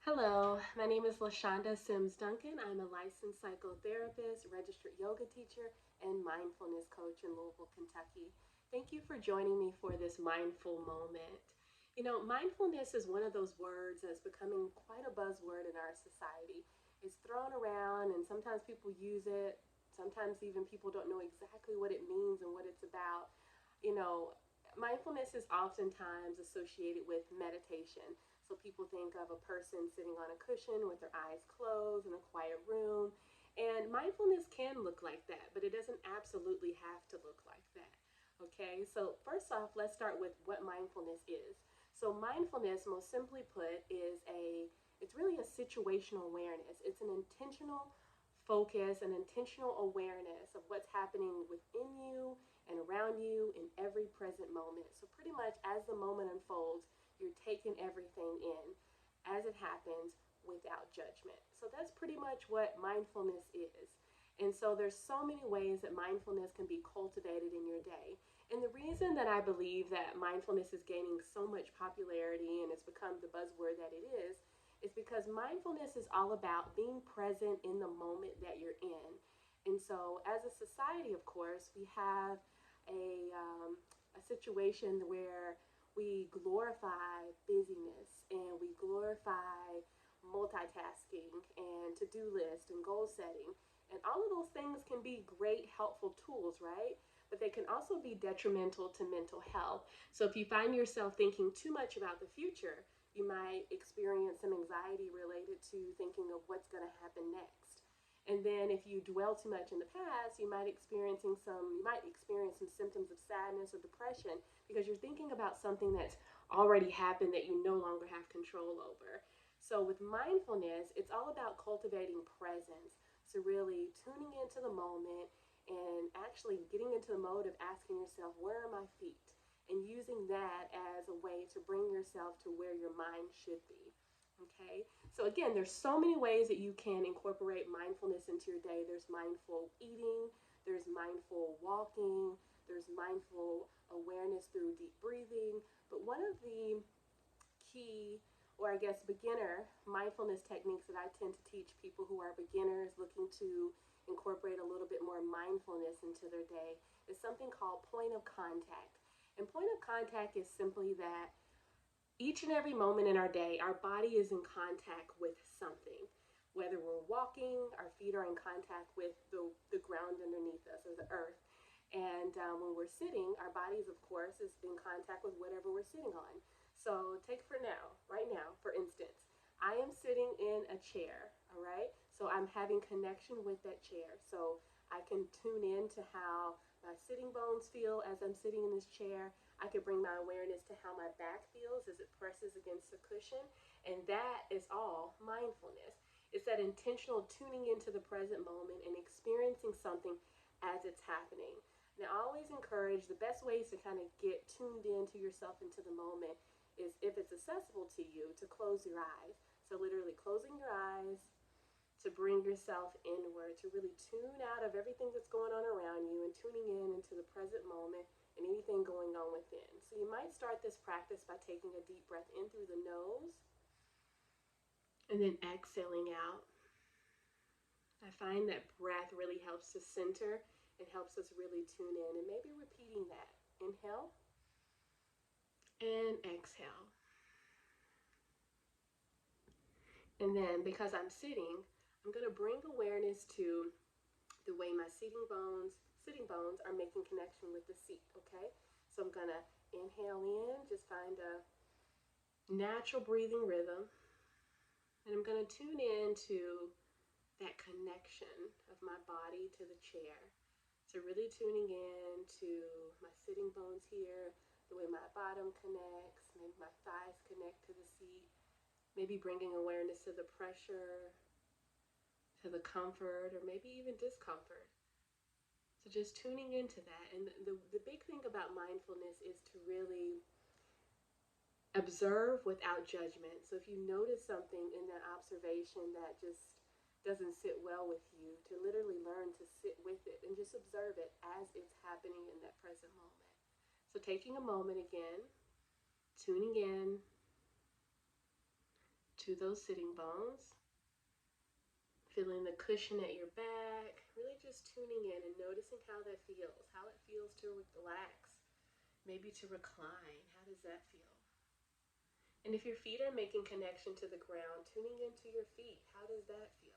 Hello, my name is LaShonda Sims Duncan. I'm a licensed psychotherapist, registered yoga teacher, and mindfulness coach in Louisville, Kentucky. Thank you for joining me for this mindful moment. Mindfulness is one of those words that's becoming quite a buzzword in our society. It's thrown around, and sometimes people use it. Sometimes even people don't know exactly what it means and what it's about. You know, Mindfulness is oftentimes associated with meditation. So people think of a person sitting on a cushion with their eyes closed in a quiet room. And mindfulness can look like that, but it doesn't absolutely have to look like that. Okay, so first off, let's start with what mindfulness is. So mindfulness, most simply put, it's really a situational awareness. It's an intentional focus, an intentional awareness of what's happening within you and around you in every present moment. So pretty much as the moment unfolds, you're taking everything in as it happens without judgment. So that's pretty much what mindfulness is. And so there's so many ways that mindfulness can be cultivated in your day. And the reason that I believe that mindfulness is gaining so much popularity and it's become the buzzword that it is because mindfulness is all about being present in the moment that you're in. And so, as a society, of course, we have a situation where we glorify busyness and we glorify multitasking and to-do list and goal setting. And all of those things can be great, helpful tools, right? But they can also be detrimental to mental health. So if you find yourself thinking too much about the future, you might experience some anxiety related to thinking of what's going to happen next. And then if you dwell too much in the past, you might experience some symptoms of sadness or depression because you're thinking about something that's already happened that you no longer have control over. So with mindfulness, it's all about cultivating presence. So really tuning into the moment and actually getting into the mode of asking yourself, where are my feet? And using that as a way to bring yourself to where your mind should be. Okay, so again, there's so many ways that you can incorporate mindfulness into your day. There's mindful eating, there's mindful walking, there's mindful awareness through deep breathing. But one of the key, or I guess beginner mindfulness techniques that I tend to teach people who are beginners looking to incorporate a little bit more mindfulness into their day is something called point of contact. And point of contact is simply that each and every moment in our day, our body is in contact with something. Whether we're walking, our feet are in contact with the ground underneath us or the earth. And when we're sitting, our bodies, of course, is in contact with whatever we're sitting on. So take right now, for instance, I am sitting in a chair, all right? So I'm having connection with that chair. So I can tune in to how my sitting bones feel as I'm sitting in this chair. I can bring my awareness to how my back feels as it presses against the cushion. And that is all mindfulness. It's that intentional tuning into the present moment and experiencing something as it's happening. Now, I always encourage the best ways to kind of get tuned into yourself into the moment is if it's accessible to you to close your eyes. So, literally closing your eyes, to bring yourself inward, to really tune out of everything that's going on around you and tuning in into the present moment and anything going on within. So you might start this practice by taking a deep breath in through the nose and then exhaling out. I find that breath really helps to center and helps us really tune in, and maybe repeating that. Inhale and exhale. And then because I'm sitting, I'm going to bring awareness to the way my sitting bones are making connection with the seat, okay? So I'm going to inhale in, just find a natural breathing rhythm, and I'm going to tune into that connection of my body to the chair. So really tuning in to my sitting bones here, the way my bottom connects, maybe my thighs connect to the seat, maybe bringing awareness to the pressure, to the comfort, or maybe even discomfort. So just tuning into that. And the big thing about mindfulness is to really observe without judgment. So if you notice something in that observation that just doesn't sit well with you, to literally learn to sit with it and just observe it as it's happening in that present moment. So taking a moment again, tuning in to those sitting bones, feeling the cushion at your back, really just tuning in and noticing how that feels, how it feels to relax, maybe to recline. How does that feel? And if your feet are making connection to the ground, tuning into your feet, how does that feel?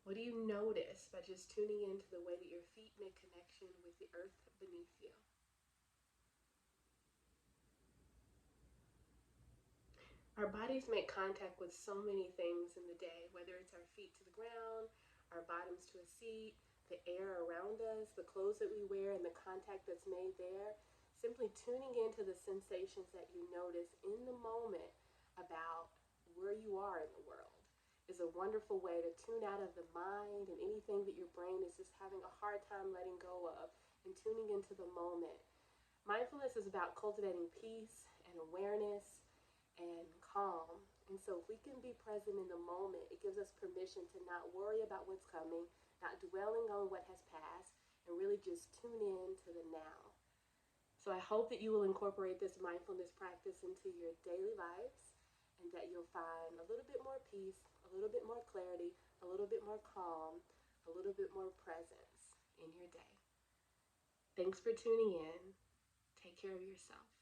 What do you notice by just tuning into the way that your feet make connection with the earth beneath you? Our bodies make contact with so many things in the day, whether it's our feet to the ground, our bottoms to a seat, the air around us, the clothes that we wear, and the contact that's made there. Simply tuning into the sensations that you notice in the moment about where you are in the world is a wonderful way to tune out of the mind and anything that your brain is just having a hard time letting go of, and tuning into the moment. Mindfulness is about cultivating peace and awareness and calm. And so if we can be present in the moment, it gives us permission to not worry about what's coming, not dwelling on what has passed, and really just tune in to the now. So I hope that you will incorporate this mindfulness practice into your daily lives, and that you'll find a little bit more peace, a little bit more clarity, a little bit more calm, a little bit more presence in your day. Thanks for tuning in. Take care of yourself.